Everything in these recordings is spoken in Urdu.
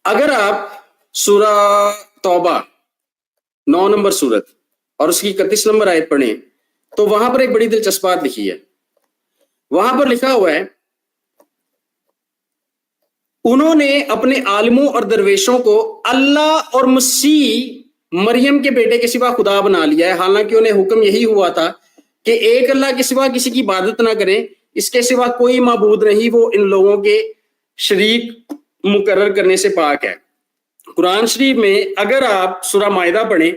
اگر آپ سورہ توبہ 9 نمبر سورت اور اس کی 31 نمبر آیت پڑھیں تو وہاں پر ایک بڑی دلچسپ بات لکھی ہے. وہاں پر لکھا ہوا ہے انہوں نے اپنے عالموں اور درویشوں کو اللہ اور مسیح مریم کے بیٹے کے سوا خدا بنا لیا ہے، حالانکہ انہیں حکم یہی ہوا تھا کہ ایک اللہ کے سوا کسی کی عبادت نہ کریں، اس کے سوا کوئی معبود نہیں، وہ ان لوگوں کے شریک مقرر کرنے سے پاک ہے. قرآن شریف میں اگر آپ سورہ مائدہ پڑھیں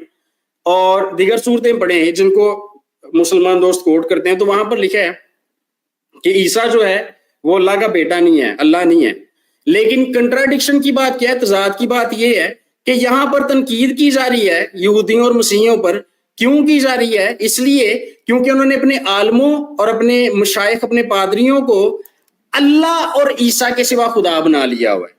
اور دیگر صورتیں پڑھیں جن کو مسلمان دوست کوٹ کرتے ہیں تو وہاں پر لکھا ہے کہ عیسیٰ جو ہے وہ اللہ کا بیٹا نہیں ہے، اللہ نہیں ہے. لیکن کنٹراڈکشن کی بات کیا ہے، تضاد کی بات یہ ہے کہ یہاں پر تنقید کی جا رہی ہے یہودیوں اور مسیحیوں پر. کیوں کی جا رہی ہے؟ اس لیے کیونکہ انہوں نے اپنے عالموں اور اپنے مشائخ، اپنے پادریوں کو اللہ اور عیسیٰ کے سوا خدا بنا لیا ہوا ہے.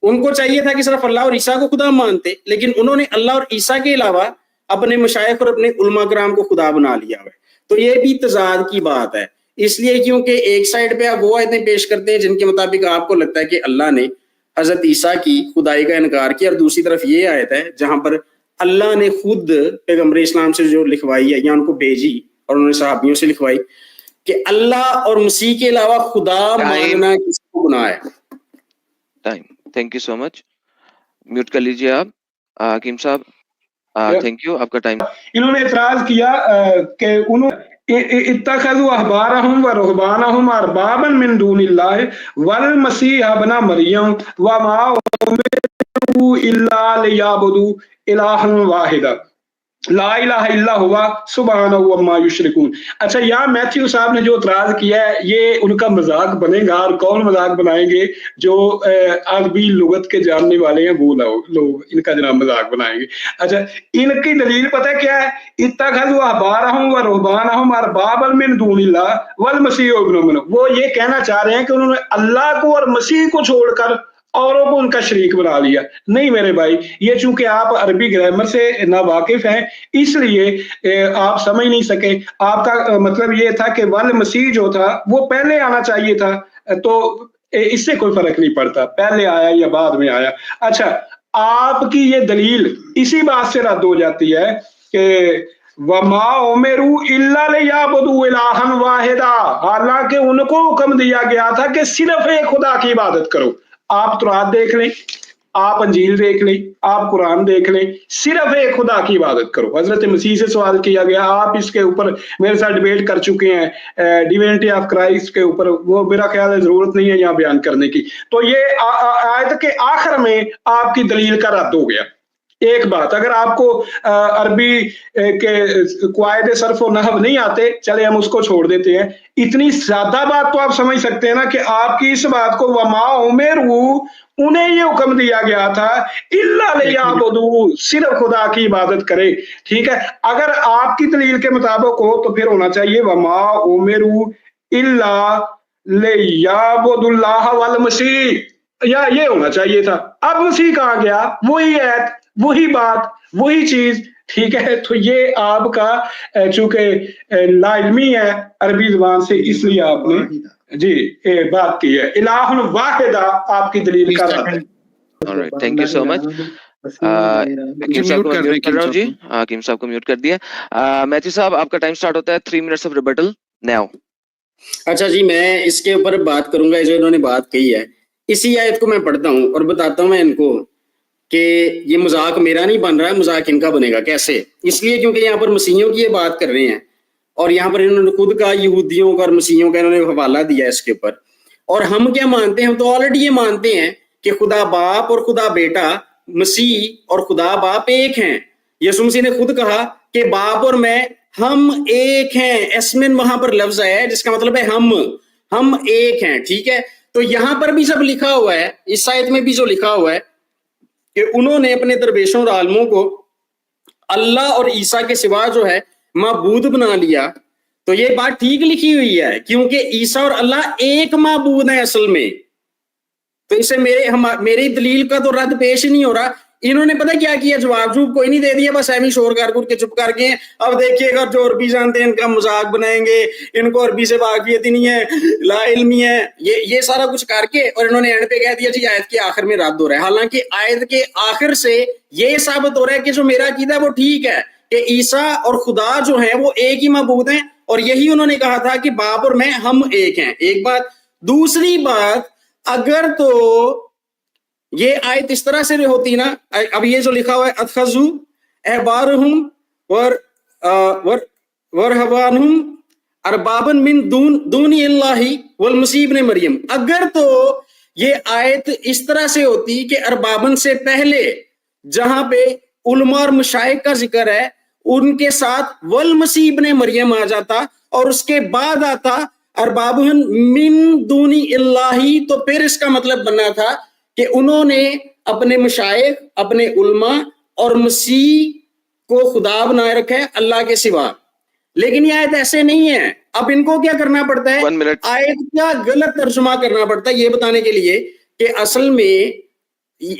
ان کو چاہیے تھا کہ صرف اللہ اور عیسیٰ کو خدا مانتے، لیکن انہوں نے اللہ اور عیسیٰ کے علاوہ اپنے مشائخ اور اپنے علماء کرام کو خدا بنا لیا ہوا ہے. تو یہ بھی تضاد کی بات ہے، اس لیے کیونکہ ایک سائڈ پہ آپ وہ آیتیں پیش کرتے ہیں جن کے مطابق آپ کو لگتا ہے کہ اللہ نے حضرت عیسیٰ کی خدائی کا انکار کیا، اور دوسری طرف یہ آیت ہے جہاں پر اللہ نے خود پیغمبر اسلام سے جو لکھوائی ہے یا ان کو بھیجی اور انہوں نے صحابیوں سے لکھوائی کہ اللہ اور مسیح کے علاوہ خدا ماننا کسی کو گناہ ہے. Thank you so much. Mute کر لیجیے آپ حکیم صاحب. تھینک یو، آپ کا ٹائم. انہوں نے اعتراض کیا کہ انہوں اتخذوا احبارهم ورهبانهم اربابا من دون الله والمسيح ابن مريم وما امروا الا ليعبدوا الها واحدا لا الہ الا ہوا سبحانہ وما یشرکون. اچھا، یہاں میتھیو صاحب نے جو اعتراض کیا ہے یہ ان کا مذاق بنے گا، اور کون مذاق بنائیں گے؟ جو عربی لغت کے جاننے والے ہیں وہ لوگ ان کا جناب مذاق بنائیں گے. اچھا، ان کی دلیل پتہ کیا ہے؟ اتخذوا احبارهم ورهبانهم اربابا من دون اللہ والمسیح ابن مریم. وہ یہ کہنا چاہ رہے ہیں کہ انہوں نے اللہ کو اور مسیح کو چھوڑ کر اوروں کو ان کا شریک بنا لیا. نہیں میرے بھائی، یہ چونکہ آپ عربی گرامر سے ناواقف ہیں اس لیے آپ سمجھ نہیں سکے. آپ کا مطلب یہ تھا کہ ول مسیح جو تھا وہ پہلے آنا چاہیے تھا، تو اس سے کوئی فرق نہیں پڑتا پہلے آیا یا بعد میں آیا. اچھا، آپ کی یہ دلیل اسی بات سے رد ہو جاتی ہے کہ وما امروا الا ليعبدوا الها واحدا، حالانکہ ان کو حکم دیا گیا تھا کہ صرف ایک خدا کی عبادت کرو. آپ تورات دیکھ لیں، آپ انجیل دیکھ لیں، آپ قرآن دیکھ لیں، صرف ایک خدا کی عبادت کرو. حضرت مسیح سے سوال کیا گیا، آپ اس کے اوپر میرے ساتھ ڈیبیٹ کر چکے ہیں ڈیوینٹی آف کرائسٹ کے اوپر، وہ میرا خیال ہے ضرورت نہیں ہے یہاں بیان کرنے کی. تو یہ آیت کے آخر میں آپ کی دلیل کا رد ہو گیا. ایک بات، اگر آپ کو عربی کے قواعد صرف و نحو نہیں آتے، چلے ہم اس کو چھوڑ دیتے ہیں، اتنی زیادہ بات تو آپ سمجھ سکتے ہیں نا کہ آپ کی اس بات کو وما امروا، انہیں یہ حکم دیا گیا تھا الا لیعبدوا، صرف خدا کی عبادت کرے. ٹھیک ہے، اگر آپ کی دلیل کے مطابق ہو تو پھر ہونا چاہیے وما امروا الا لیعبدوا اللہ والمسیح، یا یہ ہونا چاہیے تھا. اب مسیح کہاں گیا؟ وہی ایت، وہی بات، وہی چیز. ٹھیک ہے، تو یہ آپ کا چونکہ لا علمی ہے عربی زبان سے، اس لیے آپ نے جی بات کی ہے. الہ واحد آپ کی دلیل کا رد ہے. تھینک یو سو مچ. حکیم صاحب کو میوٹ کر رہا ہوں. جی حکیم صاحب کو میوٹ کر دیا. میتھیو صاحب آپ کا ٹائم سٹارٹ ہوتا ہے. 3 منٹس آف ریبٹل ناؤ. اچھا جی، میں اس کے اوپر بات کروں گا جو انہوں نے بات کہی ہے. اسی آیت کو میں پڑھتا ہوں اور بتاتا ہوں میں ان کو کہ یہ مذاق میرا نہیں بن رہا ہے، مذاق ان کا بنے گا. کیسے؟ اس لیے کیونکہ یہاں پر مسیحیوں کی یہ بات کر رہے ہیں اور یہاں پر انہوں نے خود کا یہودیوں کا اور مسیحیوں کا انہوں نے حوالہ دیا اس کے اوپر. اور ہم کیا مانتے ہیں؟ ہم تو آلریڈی یہ مانتے ہیں کہ خدا باپ اور خدا بیٹا، مسیح اور خدا باپ ایک ہیں. یسوع مسیح نے خود کہا کہ باپ اور میں ہم ایک ہیں. اسمن وہاں پر لفظ ہے جس کا مطلب ہے ہم ایک ہیں. ٹھیک ہے، تو یہاں پر بھی سب لکھا ہوا ہے، اس آیت میں بھی جو لکھا ہوا ہے کہ انہوں نے اپنے درویشوں اور عالموں کو اللہ اور عیسیٰ کے سوا جو ہے معبود بنا لیا. تو یہ بات ٹھیک لکھی ہوئی ہے کیونکہ عیسیٰ اور اللہ ایک معبود ہیں اصل میں. تو اسے میری دلیل کا تو رد پیش ہی نہیں ہو رہا. انہوں نے پتہ کیا کیا, جواب کوئی نہیں دے دیا, بس ایویں شور کر کے چپ کر گئے. اب دیکھیے گا جو عربی جانتے ہیں ان کا مذاق بنائیں گے, ان کو عربی سے واقفیت ہی نہیں ہے, لا علمی ہے, یہ سارا کچھ کر کے, اور انہوں نے اینڈ پہ کہہ دیا جی آیت کے آخر میں رد ہو رہا ہے. حالانکہ آیت کے آخر سے یہ ثابت ہو رہا ہے کہ جو میرا عقیدہ ہے وہ ٹھیک ہے, کہ عیسیٰ اور خدا جو ہیں وہ ایک ہی معبود ہیں, اور یہی انہوں نے کہا تھا کہ باپ اور میں ہم ایک ہیں. ایک بات. دوسری بات, اگر تو یہ آیت اس طرح سے ہوتی نا, اب یہ جو لکھا ہوا ہے اتخذو احبارہم ورہبانہم اربابن من دون اللہ والمسیح ابن مریم, اگر تو یہ آیت اس طرح سے ہوتی کہ اربابن سے پہلے جہاں پہ علماء اور مشائخ کا ذکر ہے ان کے ساتھ والمسیح ابن مریم آ جاتا, اور اس کے بعد آتا اربابن من دون اللہ, تو پھر اس کا مطلب بننا تھا کہ انہوں نے اپنے مشائخ, اپنے علماء اور مسیح کو خدا بنائے رکھا ہے اللہ کے سوا. لیکن یہ آیت ایسے نہیں ہے. اب ان کو کیا کرنا پڑتا ہے, آیت کا غلط ترجمہ کرنا پڑتا ہے یہ بتانے کے لیے کہ اصل میں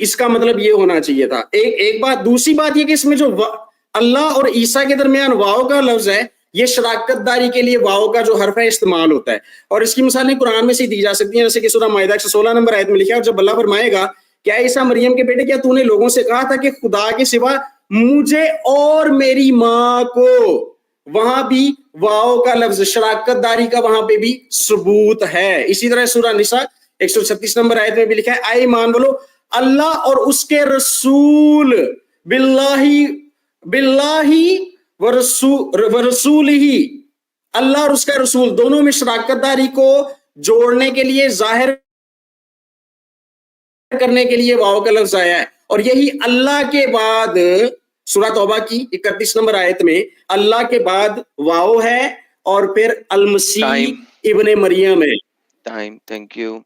اس کا مطلب یہ ہونا چاہیے تھا. ایک بات. دوسری بات یہ کہ اس میں جو اللہ اور عیسیٰ کے درمیان واو کا لفظ ہے, یہ شراکت داری کے لیے واو کا جو حرف ہے استعمال ہوتا ہے, اور اس کی مثالیں قرآن میں سے دی جا سکتی ہیں, جیسے کہ سورہ مائدہ 116 نمبر آیت میں لکھا ہے, اور جب اللہ فرمائے گا کیا عیسیٰ مریم کے بیٹے, کیا تو نے لوگوں سے کہا تھا کہ خدا کے سوا مجھے اور میری ماں کو, وہاں بھی واو کا لفظ شراکت داری کا وہاں پہ بھی ثبوت ہے. اسی طرح سورہ نساء 136 نمبر آیت میں بھی لکھا ہے, اے ایمان والو اللہ اور اس کے رسول باللہ ورسول ہی, اللہ اور اس کا رسول دونوں میں شراکت داری کو جوڑنے کے لیے, ظاہر کرنے کے لیے واو کا لفظ آیا ہے. اور یہی اللہ کے بعد سورہ توبہ کی 31 نمبر آیت میں اللہ کے بعد واو ہے, اور پھر المسیح ابن مریم ہے. Time. Thank you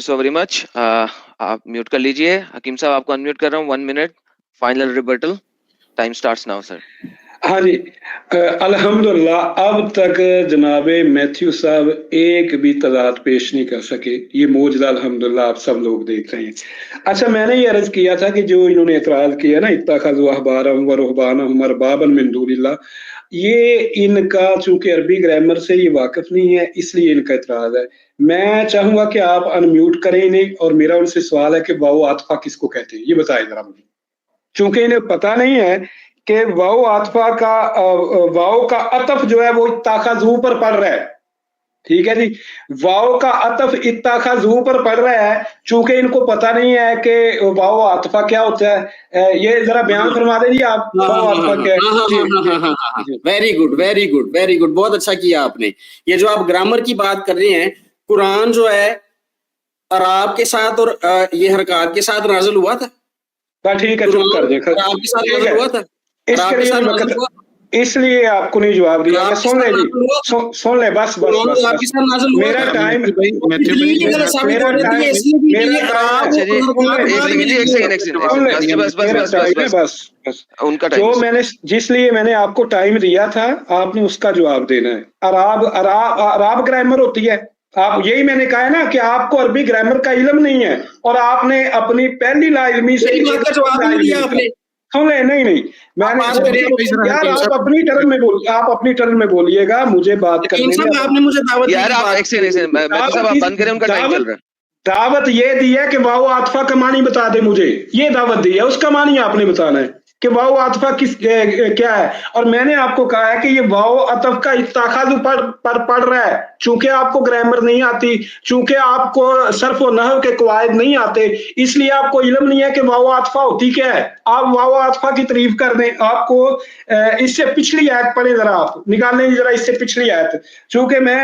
so very much. آپ میوٹ کر لیجئے. حکیم صاحب آپ کو انمیوٹ کر رہا ہوں. 1 minute final rebuttal. Time starts now sir. ہاں جی, الحمدللہ اب تک جناب میتھیو صاحب ایک بھی تضاد پیش نہیں کر سکے. یہ موجودہ الحمدللہ آپ سب لوگ دیکھ رہے ہیں. اچھا, میں نے یہ عرض کیا تھا کہ جو انہوں نے اعتراض کیا نا اتخذوا احبارہم ورہبانہم اربابا من دون اللہ, یہ ان کا چونکہ عربی گرامر سے یہ واقف نہیں ہے اس لیے ان کا اعتراض ہے. میں چاہوں گا کہ آپ انمیوٹ کریں انہیں, اور میرا ان سے سوال ہے کہ واو عاطفہ کس کو کہتے ہیں یہ بتائیں ذرا مجھے, چونکہ انہیں پتہ نہیں ہے کہ واو عاطفہ کا واو کا عطف جو ہے وہ اتخذو پر پڑ رہا ہے. ٹھیک ہے جی, واو کا عطف اتخذو پر پڑ رہا ہے, چونکہ ان کو پتہ نہیں ہے کہ واو عاطفہ کیا ہوتا ہے. یہ ذرا بیان فرما دیں جی آپ واو عاطفہ کیا ہے. ویری گڈ, بہت اچھا کیا آپ نے. یہ جو آپ گرامر کی بات کر رہے ہیں, قرآن جو ہے اعراب کے ساتھ اور یہ حرکات کے ساتھ نازل ہوا تھا. ٹھیک ہے, چپ کر دیں, اعراب کے ساتھ نازل ہوا تھا. اس لیے آپ کو نہیں جواب دیا. سن لے جی, سن لے, بس میرا ٹائم جس لیے میں نے آپ کو ٹائم دیا تھا آپ نے اس کا جواب دینا ہے. عراب گرامر ہوتی ہے, آپ یہی میں نے کہا ہے نا کہ آپ کو عربی گرامر کا علم نہیں ہے, اور آپ نے اپنی پہلی لا علمی سے نہیں میں نے یار آپ اپنی ٹرن میں بول, آپ اپنی ٹرن میں بولیے گا, مجھے بات کرنے دعوت یہ دی ہے کہ واو عاطفہ کا معنی بتا دے مجھے, یہ دعوت دی ہے, اس کا معنی آپ نے بتانا ہے کہ واو عاطفہ کیا ہے. اور میں نے آپ کو کہا ہے کہ یہ واو عطف کا اتخاذ پر پڑ رہا ہے, چونکہ آپ کو گرامر نہیں آتی, چونکہ آپ کو صرف و نحو کے قواعد نہیں آتے, اس لیے آپ کو علم نہیں ہے کہ واو عاطفہ ہوتی کیا ہے. آپ واو عاطفہ کی تعریف کر دیں. آپ کو اس سے پچھلی آیت پڑھیں ذرا, آپ نکالیں ذرا اس سے پچھلی آیت, چونکہ میں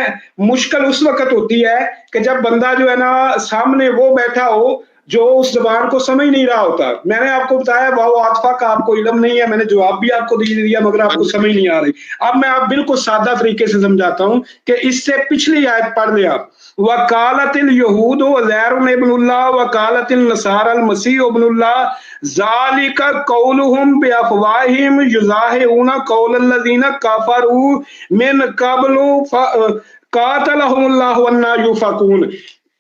مشکل اس وقت ہوتی ہے کہ جب بندہ جو ہے نا سامنے وہ بیٹھا ہو جو اس زبان کو سمجھ نہیں رہا ہوتا. میں نے آپ کو بتایا واو عاطفہ کا آپ کو علم نہیں ہے, میں نے جواب بھی آپ کو دیا مگر آپ کو سمجھ نہیں آ رہی. اب میں آپ بالکل سادہ طریقے سے سمجھاتا ہوں کہ اس سے پچھلی آیت پڑھ لیں آپ. وَقَالَتِ الْيَهُودُ وَزَيْرٌ ابْنُ اللَّهِ وَقَالَتِ النَّصَارَى الْمَسِيحُ ابْنُ اللَّهِ ذَلِكَ قَوْلُهُمْ بِأَفْوَاهِهِمْ يُضَاهِئُونَ قَوْلَ الَّذِينَ كَفَرُوا مِنْ قَبْلُ قَاتَلَهُمُ اللَّهُ أَنَّىٰ يُؤْفَكُونَ.